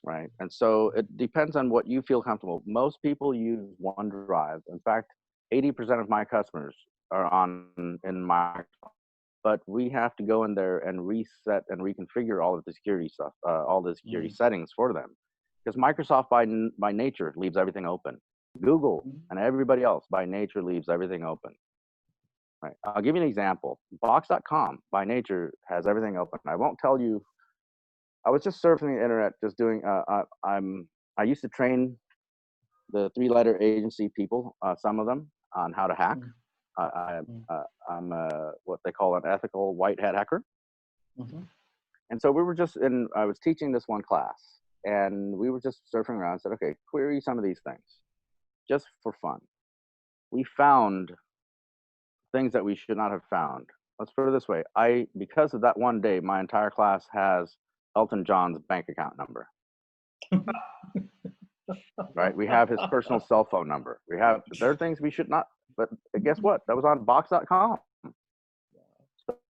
Right. And so it depends on what you feel comfortable. Most people use OneDrive. In fact, 80% of my customers are on in my, but we have to go in there and reset and reconfigure all of the security stuff, all the security settings for them. Because Microsoft by nature leaves everything open. Google and everybody else by nature leaves everything open. Right. I'll give you an example. Box.com by nature has everything open. I won't tell you. I was just surfing the internet, just doing. I used to train the 3-letter agency people, some of them, on how to hack. I'm what they call an ethical white hat hacker. And so we were just in. I was teaching this one class, and we were just surfing around. And said, okay, query some of these things, just for fun. We found things that we should not have found. Let's put it this way: because of that one day, my entire class has Elton John's bank account number. Right? We have his personal cell phone number. There are things we should not, but guess what? That was on box.com.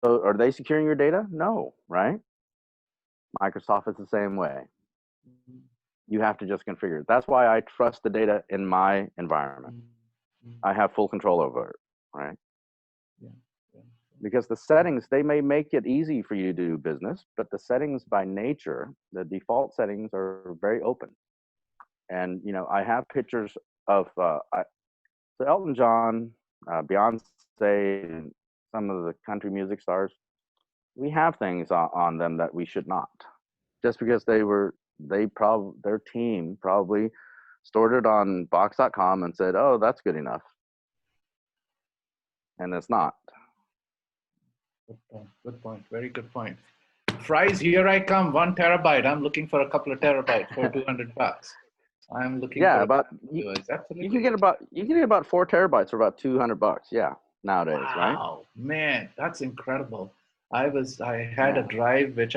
So are they securing your data? No, right? Microsoft is the same way. You have to just configure it. That's why I trust the data in my environment. I have full control over it, right? Because the settings, they may make it easy for you to do business, but the settings by nature, the default settings are very open. And, I have pictures of Elton John, Beyonce, and some of the country music stars. We have things on them that we should not, just because their team probably stored it on box.com and said, oh, that's good enough. And it's not. Good point. Very good point. Fries, here I come. 1 terabyte. I'm looking for a couple of terabytes for $200. I'm looking. Yeah, for about you can get about 4 terabytes for about $200. Yeah, nowadays, right? Wow, man, that's incredible. I had a drive which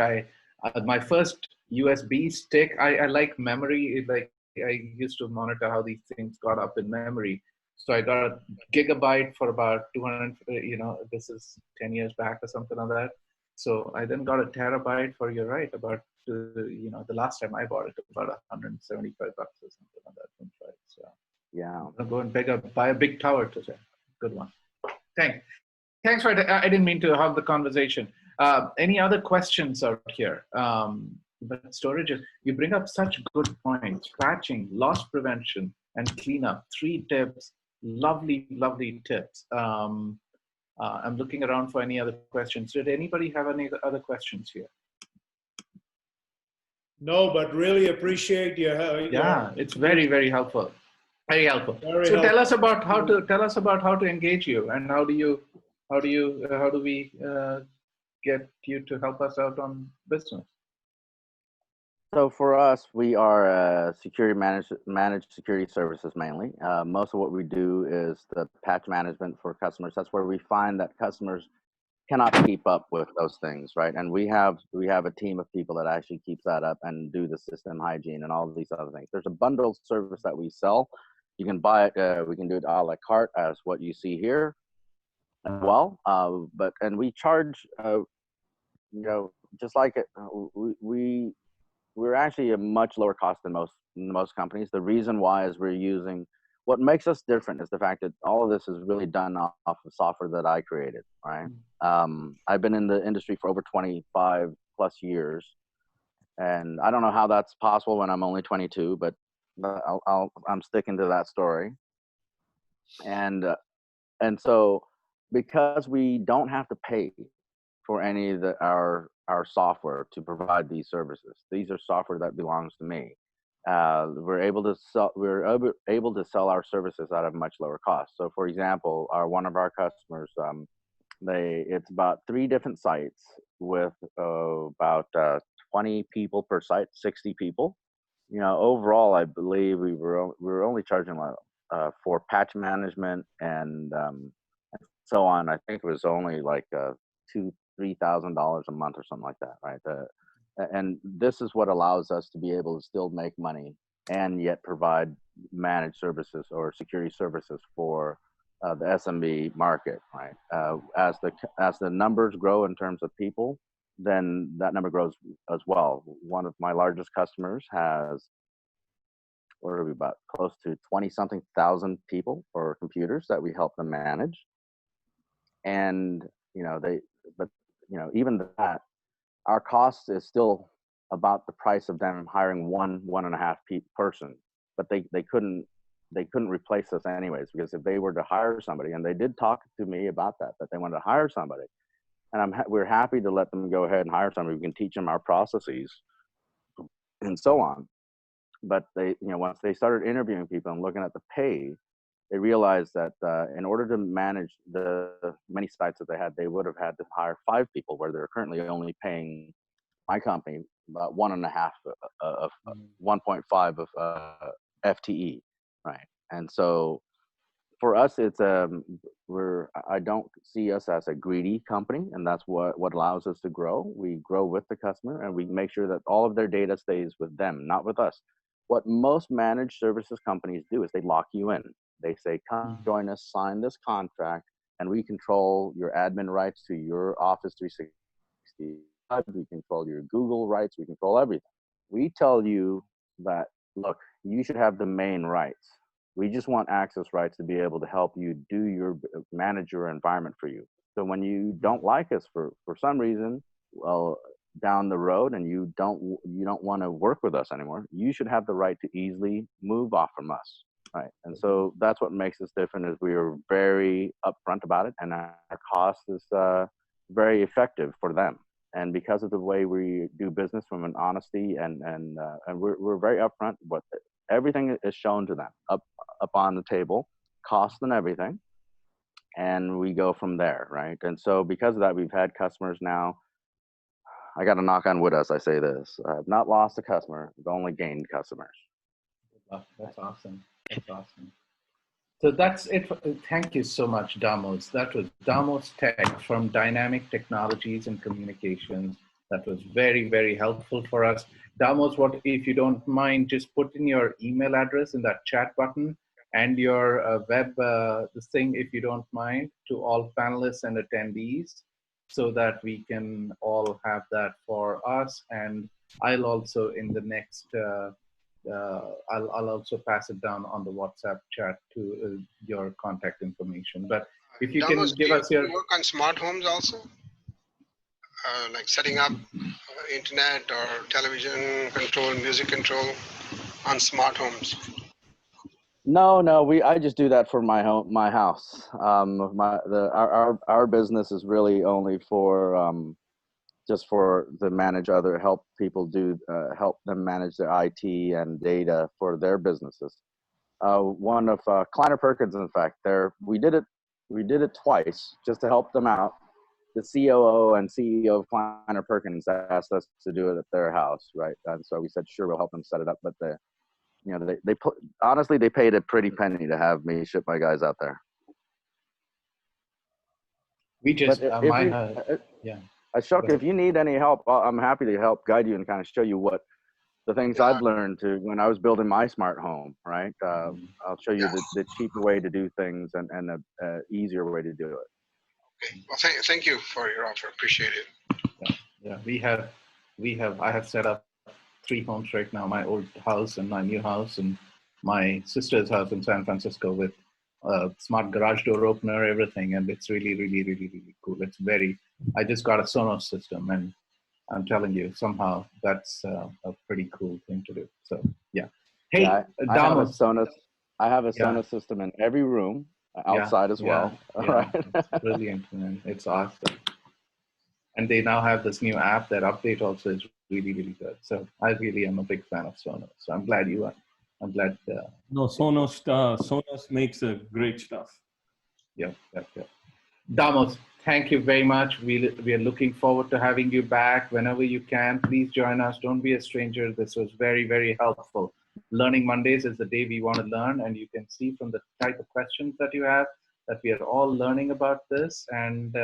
my first USB stick. I like memory. I used to monitor how these things got up in memory. So I got a gigabyte for about 200. This is 10 years back or something like that. So I then got a terabyte for, you're right, about the last time I bought it, about $175 or something like that. So yeah, I'm going to buy a big tower today. Good one. Thanks for it. I didn't mean to have the conversation. Any other questions out here? But storage you bring up such good points: patching, loss prevention, and cleanup. 3 tips. Lovely, lovely tips. I'm looking around for any other questions. Did anybody have any other questions here? No, but really appreciate your Yeah, it's very, very helpful. Very helpful. Very so helpful. tell us about how to engage you, and how do we get you to help us out on business? So for us, we are security managed security services mainly. Most of what we do is the patch management for customers. That's where we find that customers cannot keep up with those things, right? And we have a team of people that actually keeps that up and do the system hygiene and all of these other things. There's a bundled service that we sell. You can buy it. We can do it a la carte, as what you see here, as well. And we charge, just like it. We're actually a much lower cost than most companies. The reason why is what makes us different is the fact that all of this is really done off of software that I created, right? I've been in the industry for over 25 plus years, and I don't know how that's possible when I'm only 22, but I'm sticking to that story. And so because we don't have to pay for any of our software to provide these services. These are software that belongs to me. We're able to sell our services at a much lower cost. So, for example, one of our customers, it's about 3 different sites with about 20 people per site, 60 people. Overall, I believe we were only charging for patch management and so on. I think it was only like $3,000 a month or something like that, right? And this is what allows us to be able to still make money and yet provide managed services or security services for the SMB market, right? As the numbers grow in terms of people, then that number grows as well. One of my largest customers has, what are we, about close to 20-something thousand people or computers that we help them manage. And even that, our cost is still about the price of them hiring one and a half person, but they couldn't replace us anyways, because if they were to hire somebody, and they did talk to me about that they wanted to hire somebody, and we're happy to let them go ahead and hire somebody. We can teach them our processes and so on. But they, once they started interviewing people and looking at the pay, they realized that in order to manage the many sites that they had, they would have had to hire 5 people, where they're currently only paying my company about 1.5 of 1.5 of FTE, right? And so for us, it's I don't see us as a greedy company, and that's what allows us to grow. We grow with the customer, and we make sure that all of their data stays with them, not with us. What most managed services companies do is they lock you in. They say, come join us, sign this contract, and we control your admin rights to your Office 365. We control your Google rights. We control everything. We tell you that, look, you should have the main rights. We just want access rights to be able to help you manage your environment for you. So when you don't like us for some reason, well, down the road, and you don't want to work with us anymore, you should have the right to easily move off from us, right? And so that's what makes us different, is we are very upfront about it, and our cost is very effective for them. And because of the way we do business from an honesty, and we're very upfront, but everything is shown to them up on the table, cost and everything, and we go from there, right? And so because of that, we've had customers now. I got to knock on wood as I say this. I've not lost a customer. I've only gained customers. That's awesome. That's awesome. So that's it. Thank you so much, Damos. That was Damos Tech from Dynamic Technologies and Communications. That was very, very helpful for us. Damos, what, if you don't mind, just put in your email address in that chat button, and your web this thing, if you don't mind, to all panelists and attendees, so that we can all have that for us. And I'll also, in the next, I'll also pass it down on the WhatsApp chat to your contact information. But if you Damos, can give us your... work on smart homes also? Like setting up internet or television control, music control on smart homes? No, I just do that for my house. Our business is really only for just for to manage help them manage their IT and data for their businesses. One of Kleiner Perkins, in fact, we did it twice just to help them out. The COO and CEO of Kleiner Perkins asked us to do it at their house, right? And so we said, sure, we'll help them set it up. But honestly, they paid a pretty penny to have me ship my guys out there. We just, Ashok, if you need any help, I'm happy to help guide you and kind of show you what the things I've learned when I was building my smart home, right? I'll show you the cheaper way to do things and an easier way to do it. Okay. Well, thank you for your offer. Appreciate it. Yeah. I have set up 3 homes right now, my old house and my new house and my sister's house in San Francisco, with smart garage door opener, everything. And it's really, really, really, really cool. I just got a Sonos system, and I'm telling you, somehow that's a pretty cool thing to do. So yeah. Hey, yeah, I have a Sonos system in every room outside as well. Yeah, right? It's brilliant, man. It's awesome. And they now have this new app. That update also is really, really good. So I really am a big fan of Sonos. So I'm glad you are. I'm glad. No, Sonos makes great stuff. Yeah. Damos, thank you very much. We are looking forward to having you back whenever you can. Please join us. Don't be a stranger. This was very, very helpful. Learning Mondays is the day we want to learn, and you can see from the type of questions that you have that we are all learning about this, and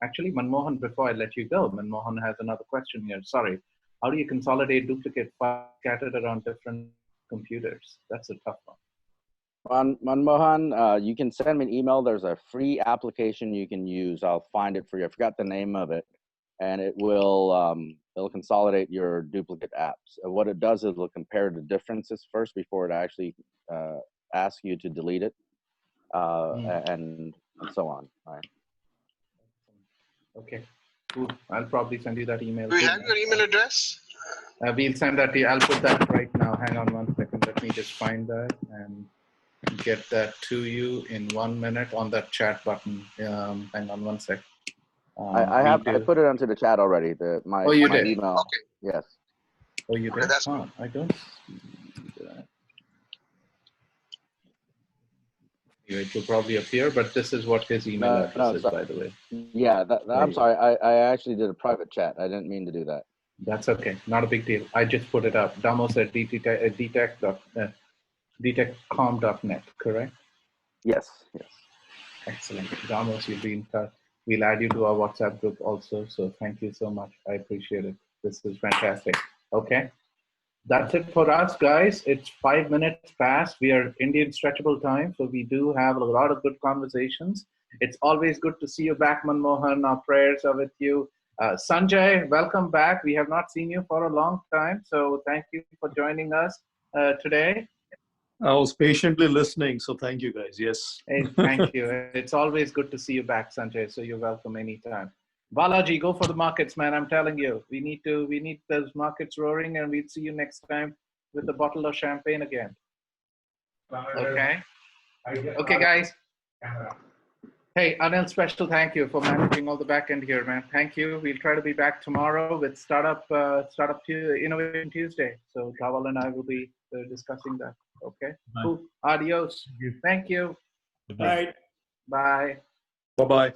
Actually, Manmohan, before I let you go, Manmohan has another question here. Sorry. How do you consolidate duplicate files scattered around different computers? That's a tough one. Manmohan, you can send me an email. There's a free application you can use. I'll find it for you. I forgot the name of it. And it will it'll consolidate your duplicate apps. What it does is it'll compare the differences first before it actually asks you to delete it, and so on. Right. Okay, cool. I'll probably send you that email. Do you have your email address? We'll send that to you. I'll put that right now. Hang on 1 second. Let me just find that and get that to you in 1 minute on that chat button. Hang on 1 sec. I put it onto the chat already. My did? email. Okay. Yes. Oh, you Okay, did? that's good. I don't see that. It will probably appear, but this is what his email address is, by the way. Yeah, I'm sorry. I actually did a private chat. I didn't mean to do that. That's okay. Not a big deal. I just put it up. Damos at dtechcom.net, correct? Yes. Yes. Excellent. Damos, you'll be in touch. We'll add you to our WhatsApp group also. So thank you so much. I appreciate it. This is fantastic. Okay. That's it for us, guys. It's 5 minutes past. We are Indian stretchable time, so we do have a lot of good conversations. It's always good to see you back, Manmohan. Our prayers are with you. Sanjay, welcome back. We have not seen you for a long time, so thank you for joining us today. I was patiently listening, so thank you, guys. Yes. Hey, thank you. It's always good to see you back, Sanjay, so you're welcome anytime. Balaji, go for the markets, man. I'm telling you, we need those markets roaring, and we'll see you next time with a bottle of champagne again. Okay. Okay, guys. Hey, Anil, special thank you for managing all the back end here, man. Thank you. We'll try to be back tomorrow with Innovation Tuesday. So Dhawal and I will be discussing that. Okay. Cool. Adios. Thank you. Bye. Bye. Bye-bye.